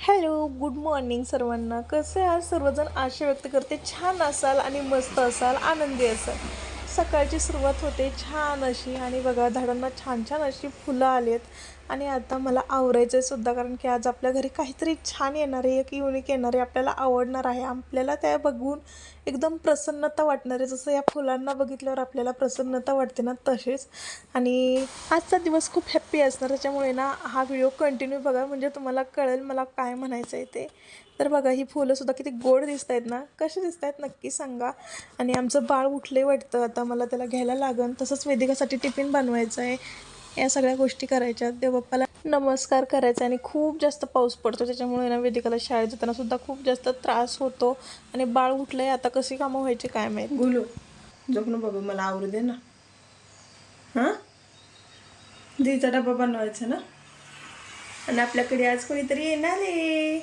Hello, good morning सर्वांना. कसे आहात सर्वजण? आशा व्यक्त करते छान असाल आणि मस्त असाल, आनंदी असाल. सकाळची सुरुवात होते छान अशी आणि बघा झाडांना छान छान अशी फुलं आलेत. आणि आता मला आवरायचं आहे सुद्धा, कारण की आज आपल्या घरी काहीतरी छान येणार आहे, एक युनिक येणार आहे, आपल्याला आवडणार आहे. आपल्याला त्या बघून एकदम प्रसन्नता वाटणार आहे, जसं या फुलांना बघितल्यावर आपल्याला प्रसन्नता वाटते ना, तसेच. आणि आजचा दिवस खूप हॅप्पी असणार, त्याच्यामुळे ना हा व्हिडिओ कंटिन्यू बघा, म्हणजे तुम्हाला कळेल मला काय म्हणायचं आहे ते. तर बघा ही फुलंसुद्धा किती गोड दिसत आहेत ना, कशी दिसत आहेत नक्की सांगा. आणि आमचं बाळ उठले वाटतं, आता मला त्याला घ्यायला लागन. तसंच वेदिकासाठी टिफिन बनवायचं आहे, या सगळ्या गोष्टी करायच्या. देवबाप्पाला नमस्कार करायचा. आणि खूप जास्त पाऊस पडतो, त्याच्यामुळे ना वेदिकाला शाळेत जाताना सुद्धा खूप जास्त त्रास होतो. आणि बाळ उठलंय, आता कशी कामं व्हायची काय माहीत. गुलू जगनू बाबा मला आवरू दे ना. हां, दीचा डबा बनवायचा ना. आणि आपल्याकडे आज कोणीतरी येणार आहे.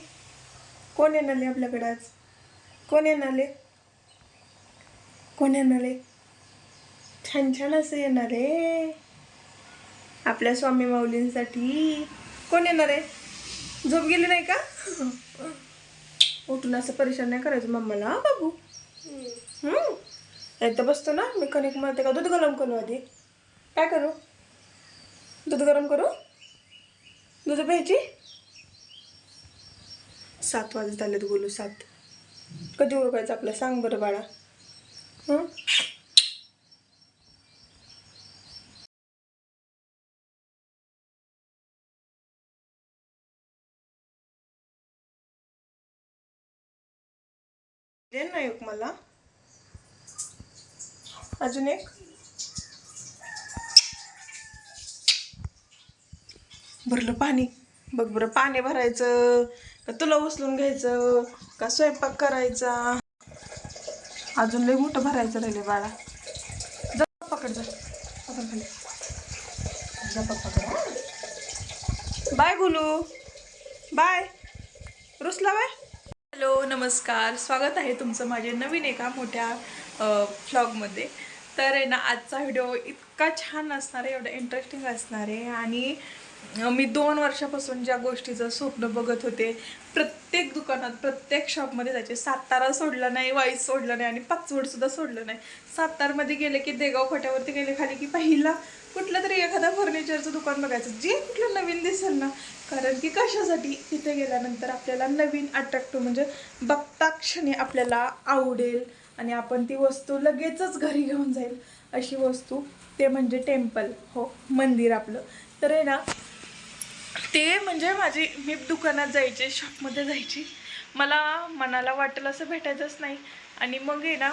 कोण येणार आहे आपल्याकडे आज? कोण येणार आहे? कोण येणार आहे? छान छान असं येणार आहे आपल्या स्वामी माऊलींसाठी. कोण येणार आहे? झोप गेली नाही का? उठून असं परेशान नाही करायचं मम्माला. हा बाबू, एकदा बसतो ना मी. कणिक मळते का दूध गरम करू? आधी काय करू? दूध गरम करू? दूध प्यायची? 7 वाजत आलेत बोलू. 7 कधी उरकायचं आपलं सांग बरं बाळा. दे ना एक मला, अजून एक. भरलं पाणी. बघ बरं, पाणी भरायचं का तुला उचलून घ्यायचं का स्वयंपाक करायचा? अजून लय मोठं भरायचं राहिले बाळा. जा पकड, जा पकड खाली, जा पकड. बाय गुलू, बाय. रुसला बाय. हॅलो, नमस्कार, स्वागत आहे तुमचं माझे नवीन एका मोठ्या व्लॉगमध्ये. तर आहे ना, आजचा व्हिडिओ इतका छान असणार आहे, एवढं इंटरेस्टिंग असणार आहे. आणि मी 2 वर्षापासून ज्या गोष्टीचं स्वप्न बघत होते, प्रत्येक दुकानात प्रत्येक शॉपमध्ये जायचे. सातारा सोडलं नाही, वाईस सोडलं नाही आणि पाचवडसुद्धा सोडलं नाही. सातारमध्ये गेले की देगाव फाट्यावरती गेले खाली की पहिला कुठलं तरी एखादा फर्निचरचं दुकान बघायचं, जे कुठलं नवीन दिसेल ना. कारण की कशासाठी, तिथे गेल्यानंतर आपल्याला नवीन अट्रॅक्टिव्ह म्हणजे बघता क्षणी आपल्याला आवडेल आणि आपण ती वस्तू लगेचच घरी घेऊन जाईल अशी वस्तू, ते म्हणजे टेम्पल. हो, मंदिर आपलं. तर आहे ना, ते म्हणजे मी दुकानात जायचे, शॉपमध्ये जायची, मला मनाला वाटेल असं भेटायचंच नाही. आणि मग आहे ना,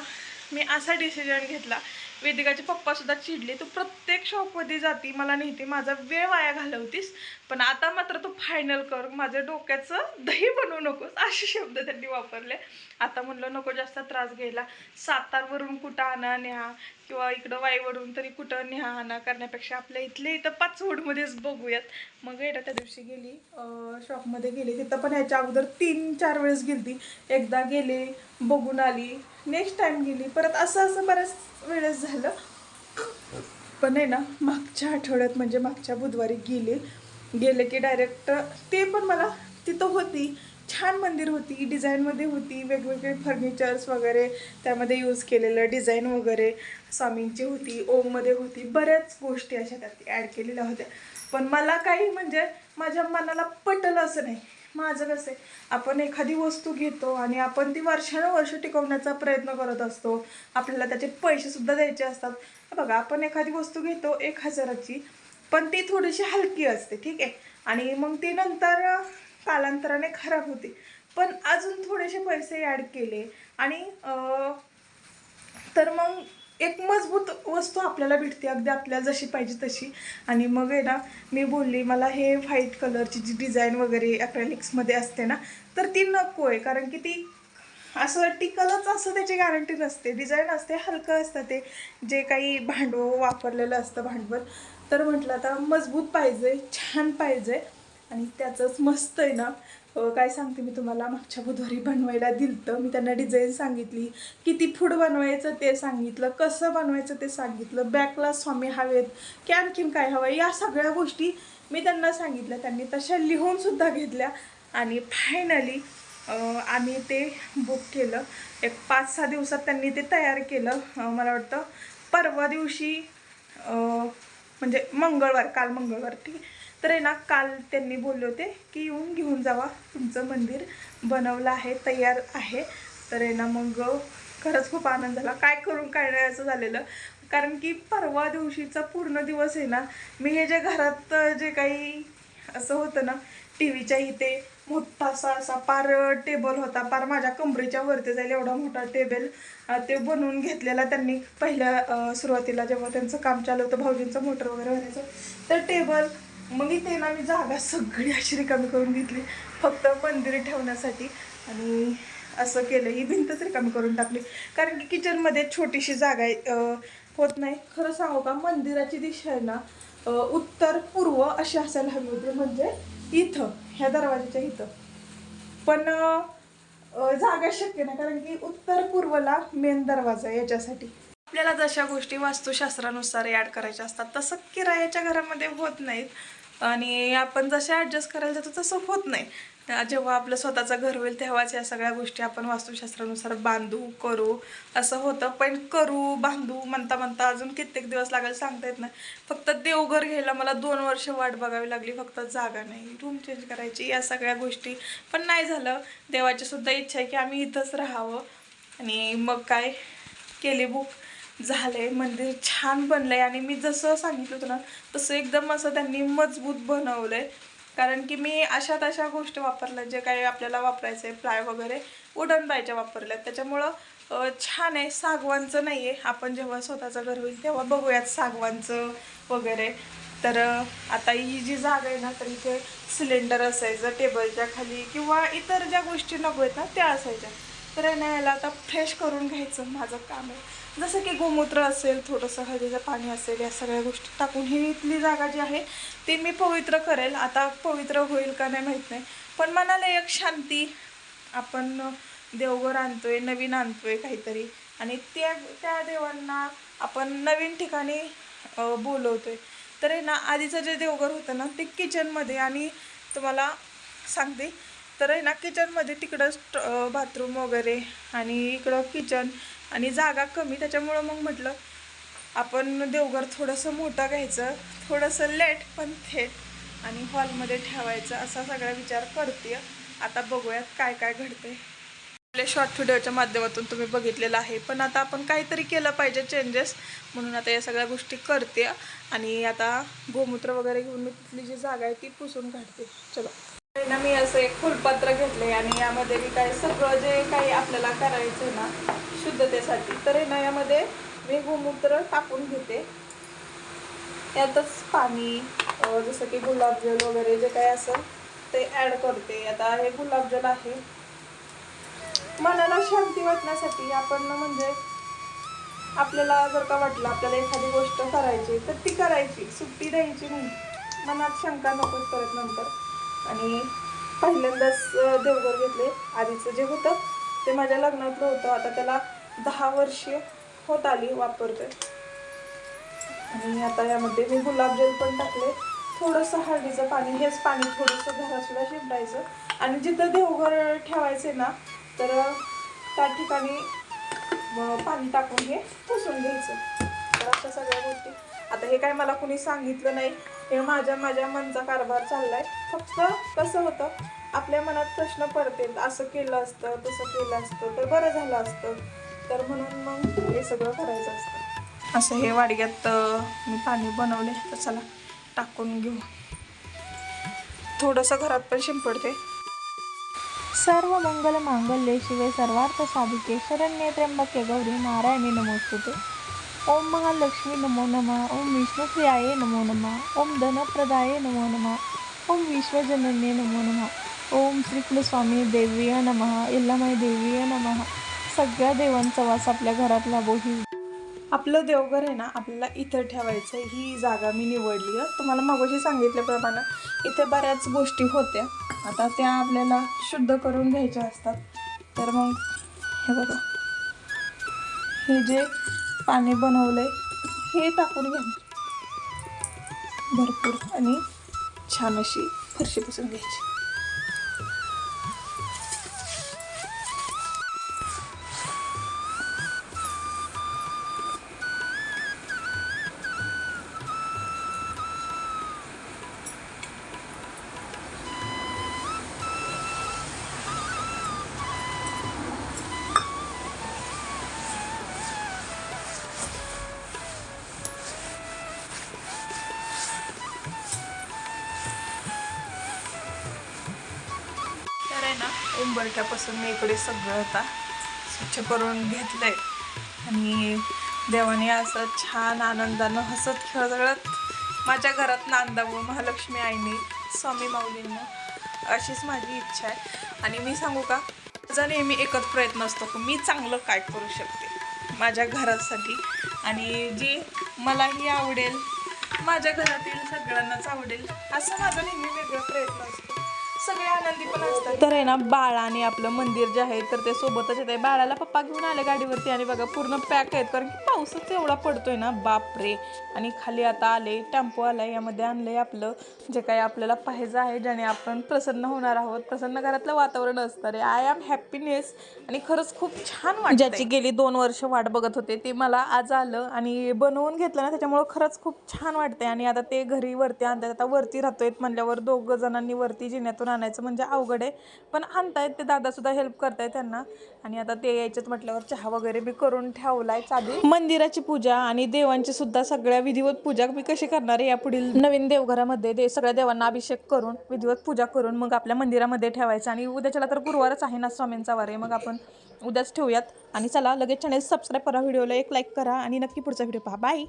मी असा डिसिजन घेतला. वेदिकाचे पप्पासुद्धा चिडले, तू प्रत्येक शॉपमध्ये जाती, मला नेहती, माझा वेळ वाया घालवतीस, पण आता मात्र तू फायनल कर, माझ्या डोक्याचं दही बनवू नकोस, असे शब्द त्यांनी वापरले. आता म्हणलं नको जास्त त्रास घ्यायला, सातारवरून कुठं आणा न्या किंवा इकडं वाईवरून तरी कुठं न्या आणा करण्यापेक्षा आपल्या इथले इथं पाचवडमध्येच बघूयात. मग एकदा त्या दिवशी गेली, शॉपमध्ये गेली. तिथं पण ह्याच्या अगोदर 3-4 वेळेस गेली. एकदा गेले, बघून आली, नेक्स्ट टाइम गेली, परत असं बऱ्याच वेळेस झालं. पण आहे ना, मागच्या आठवड्यात म्हणजे मागच्या बुधवारी गेले की डायरेक्ट ते पण मला तिथं होती, छान मंदिर होती, डिझाईनमध्ये होती, वेगवेगळे फर्निचर्स वगैरे त्यामध्ये यूज केलेलं डिझाईन वगैरे स्वामींची होती, ओममध्ये होती, बऱ्याच गोष्टी अशा त्यात ॲड केलेल्या होत्या. पण मला काही म्हणजे माझ्या मनाला पटलं असं नाही. माझं कसं आहे, आपण एखादी वस्तू घेतो आणि आपण ती वर्षानुवर्ष टिकवण्याचा प्रयत्न करत असतो, आपल्याला त्याचे पैसेसुद्धा द्यायचे असतात. बघा, आपण एखादी वस्तू घेतो 1,000ची, पण ती थोडीशी हलकी असते, ठीक आहे, आणि मग ती नंतर कालांतराने खराब होते. पण अजून थोडेसे पैसे ॲड केले आणि तर मग एक मजबूत वस्तू आपल्याला भेटते, अगदी आपल्याला जशी पाहिजे तशी. आणि मग आहे ना, मी बोलली मला हे व्हाईट कलरची जी डिझाईन वगैरे ॲक्रेलिक्समध्ये असते ना, तर ती नको आहे, कारण की ती असं टिकलच असं त्याची गॅरंटी नसते. डिझाईन असते, हलकं असतं ते जे काही भांडवल वापरलेलं असतं भांडवल. तर म्हटलं आता मजबूत पाहिजे, छान पाहिजे. आणि त्याचंच मस्त आहे ना, काय सांगते मी तुम्हाला, मागच्या बुधवारी बनवायला दिलं. मी त्यांना डिझाईन सांगितली, किती फूड बनवायचं ते सांगितलं, कसं बनवायचं ते सांगितलं, बॅकला स्वामी हवेत की आणखीन काय हवं, या सगळ्या गोष्टी मी त्यांना सांगितल्या. त्यांनी तशा लिहूनसुद्धा घेतल्या. आणि फायनली आम्ही ते बुक केलं. एक 5-6 दिवसात त्यांनी ते तयार केलं. मला वाटतं परवा दिवशी म्हणजे काल मंगळवार, ठीक आहे. तर आहे ना, काल त्यांनी बोलले होते की येऊन घेऊन जावा, तुमचं मंदिर बनवलं आहे, तयार आहे. तर आहे ना, मग खरंच खूप आनंद झाला. काय करून काय नाही असं झालेलं. कारण की परवा दिवशीचा पूर्ण दिवस आहे ना, मी हे जे घरात जे काही असं होतं ना, टी व्हीच्या इथे मोठासा असा पार टेबल होता, पार माझ्या कमरेच्या वरती जाईल एवढा मोठा टेबल ते बनवून घेतलेला त्यांनी पहिल्या सुरुवातीला जेव्हा त्यांचं काम चालू होतं, भाऊजींचं मोटर वगैरे भरायचं. तर टेबल मग इथे ना मी जागा सगळी अशी रिकामी करून घेतली फक्त मंदिर ठेवण्यासाठी. आणि असं केलं, ही भिंतच रिकामी करून टाकली. कारण की किचनमध्ये छोटीशी जागा होत नाही. खरं सांगू का, मंदिराची दिशा आहे ना उत्तर पूर्व अशी असायला हवी होती, म्हणजे इथं ह्या दरवाजाच्या इथं. पण जागा शक्य नाही, कारण की उत्तर पूर्वला मेन दरवाजा आहे. याच्यासाठी आपल्याला जशा गोष्टी वास्तुशास्त्रानुसार ॲड करायच्या असतात तसं किरायाच्या घरामध्ये होत नाहीत. आणि आपण जसं ॲडजस्ट करायला जातो तसं होत नाही. जेव्हा आपलं स्वतःचं घर होईल तेव्हाच या सगळ्या गोष्टी आपण वास्तुशास्त्रानुसार बांधू करू असं होतं. पण करू बांधू म्हणता म्हणता अजून कित्येक दिवस लागेल सांगता येत नाही. फक्त देवघर घ्यायला मला 2 वर्ष वाट बघावी लागली. फक्त जागा नाही, रूम चेंज करायची, या सगळ्या गोष्टी. पण नाही झालं. देवाची सुद्धा इच्छा आहे की आम्ही इथंच राहावं. आणि मग काय केले बुक, झालंय. मंदिर छान बनलंय. आणि मी जसं सांगितलं होतं ना तसं एकदम असं त्यांनी मजबूत बनवलंय. कारण की मी अशा तशा गोष्टी वापरल्या जे काही आपल्याला वापरायचं आहे, प्लाय वगैरे वुडन प्लायच्या वापरल्यात. त्याच्यामुळं छान आहे. सागवानचं नाही आहे. आपण जेव्हा स्वतःचं घर होईल तेव्हा बघूयात सागवानचं वगैरे. तर आता ही जी जागा आहे ना, तर इथे सिलेंडर असायचं टेबलच्या खाली, किंवा इतर ज्या गोष्टी नको आहेत ना त्या असायच्या. तर याला आता फ्रेश करून घ्यायचं माझं काम आहे. जसं की गोमूत्र असेल, थोडंसं हळदीचं पाणी असेल, या सगळ्या गोष्टी टाकून ही इथली जागा जी आहे ती मी पवित्र करेल. आता पवित्र होईल का नाही माहीत नाही, पण मनाला एक शांती. आपण देवघर आणतोय, नवीन आणतोय काहीतरी, आणि त्या देवांना आपण नवीन ठिकाणी बोलवतोय. तर आहे ना, आधीचं जे देवघर होतं ना ते किचनमध्ये, आणि तुम्हाला सांगते तर आहे ना, किचनमध्ये तिकडं बाथरूम वगैरे, आणि इकडं किचन, आणि जागा कमी. त्याच्यामुळं मग म्हटलं आपण देवघर थोडंसं मोठं घ्यायचं, थोडंसं लेट पण थेट, आणि हॉलमध्ये ठेवायचं, असा सगळा विचार करते. आता बघूयात काय काय घडते. आपल्या शॉर्ट व्हिडिओच्या माध्यमातून तुम्ही बघितलेलं आहे, पण आता आपण काहीतरी केलं पाहिजे चेंजेस, म्हणून आता या सगळ्या गोष्टी करते. आणि आता गोमूत्र वगैरे घेऊन मी तिथली जी जागा आहे ती पुसून काढते. चलो ना, मी असं एक फुलपात्र घेतलंय, आणि यामध्ये मी काय सगळं जे काही आपल्याला करायचं ना शुद्धतेसाठी, तर आहे ना यामध्ये मी गोमूत्र टाकून घेते. यातच पाणी, जसं की गुलाबजल वगैरे जे काही असेल ते ॲड करते. आता हे गुलाबजल आहे मनाला शांती वाटण्यासाठी. आपण म्हणजे आपल्याला जर का वाटलं आपल्याला एखादी गोष्ट करायची तर ती करायची, सुट्टी द्यायची नाही, मनात शंका नकोच करत नंतर. आणि पहिल्यांदाच देवघर घेतले. आधीचं जे होतं ते माझ्या लग्नातलं होतं. आता त्याला 10 वर्षे होत आली वापरतोय. आणि आता यामध्ये मी गुलाबजल पण टाकले, थोडंसं हळदीचं पाणी, हेच पाणी थोडंसं घरासुद्धा शिंपडायचं. आणि जिथं देवघर ठेवायचे ना तर त्या ठिकाणी पाणी टाकून हे पुसून घ्यायचं. तर अशा सगळ्या गोष्टी. आता हे काय मला कुणी सांगितलं नाही, हे माझ्या मनचा कारभार चाललाय. फक्त कसं होतं, आपल्या मनात प्रश्न पडतील, असं केलं असतं, तसं केलं असतं तर बरं झालं असतं. तर म्हणून मग हे सगळं करायचं असतं. असं हे वाडग्यात मी पाणी बनवले, तर चला टाकून घेऊ. थोडंसं घरात पण शिंपडते. सर्व मंगल मांगल्ये शिवे सर्वार्थ साधिके शरण्ये त्र्यंबके गौरी नारायणी नमोस्तुते. ओम महालक्ष्मी नमो नमः. ओम विष्णुप्रियाये नमो नमः. ओम धनप्रदाये नमो नमः. ओम विश्वजनन्ये नमो नमः. ओम श्रीकुलस्वामी देवीय नमः. यल्लामाई देवीय नमः. सगळ्या देवांचा वास आपल्या घरात लाभो. ही आपलं देवघर आहे ना आपल्याला इथं ठेवायचं. ही जागा मी निवडली आहे. तुम्हाला मगाशी सांगितल्याप्रमाणे इथे बऱ्याच गोष्टी होत्या, आता त्या आपल्याला शुद्ध करून घ्यायच्या असतात. तर मग हे बघा, हे जे पाणी बनवलंय हे टाकून घ्या भरपूर, आणि छान अशी फरशी पुसून घ्यायची. आहे ना उंबरठ्यापासून मी इकडे सगळं आता स्वच्छ करून घेतलंय आणि देवाने असं छान आनंदानं हसत खेळत माझ्या घरात नांदावं महालक्ष्मी आईने स्वामी माऊलींना अशीच माझी इच्छा आहे. आणि मी सांगू का माझा नेहमी एकच प्रयत्न असतो की मी चांगलं काय करू शकते माझ्या घरासाठी आणि जे मलाही आवडेल माझ्या घरातील सगळ्यांनाच आवडेल असं माझा नेहमी वेगळा प्रयत्न असतो. सगळे आनंदी पण असतात. तर आहे ना बाळाने आपलं मंदिर जे आहे तर ते सोबतच येते. बाळाला पप्पा घेऊन आले गाडीवरती आणि बघा पूर्ण पॅक आहेत कारण की पाऊसच एवढा पडतोय ना बापरे. आणि खाली आता आले टेम्पो आलाय यामध्ये आणलंय आपलं जे काही आपल्याला पाहिजे आहे ज्याने आपण प्रसन्न होणार आहोत. प्रसन्न घरातलं वातावरण असणार आहे. आय एम हॅपीनेस आणि खरंच खूप छान वाटतं. ज्याची गेली 2 वर्ष वाट बघत होते ते मला आज आलं आणि बनवून घेतलं ना त्याच्यामुळं खरंच खूप छान वाटतंय. आणि आता ते घरी वरती आणतात. आता वरती राहतोय म्हणल्यावर 2 जणांनी वरती जिन्यातून आणायचं म्हणजे अवघड आहे पण आणतायत ते दादासुद्धा हेल्प करतायत त्यांना. आणि आता ते यायच्यात म्हटल्यावर चहा वगैरे बी करून ठेवलाय चालू. मंदिराची पूजा आणि देवांची सुद्धा सगळ्या विधिवत पूजा मी कशी करणार आहे यापुढील नवीन देवघरामध्ये सगळ्या देवांना अभिषेक करून विधिवत पूजा करून मग आपल्या मंदिरामध्ये ठेवायचं. आणि उद्याच्याला तर गुरुवारच आहे ना स्वामींचा वार आहे मग आपण उद्याच ठेवूयात. आणि चला लगेच चॅनल सबस्क्राईब करा व्हिडिओला एक लाईक करा आणि नक्की पुढचा व्हिडिओ पहा. बाय.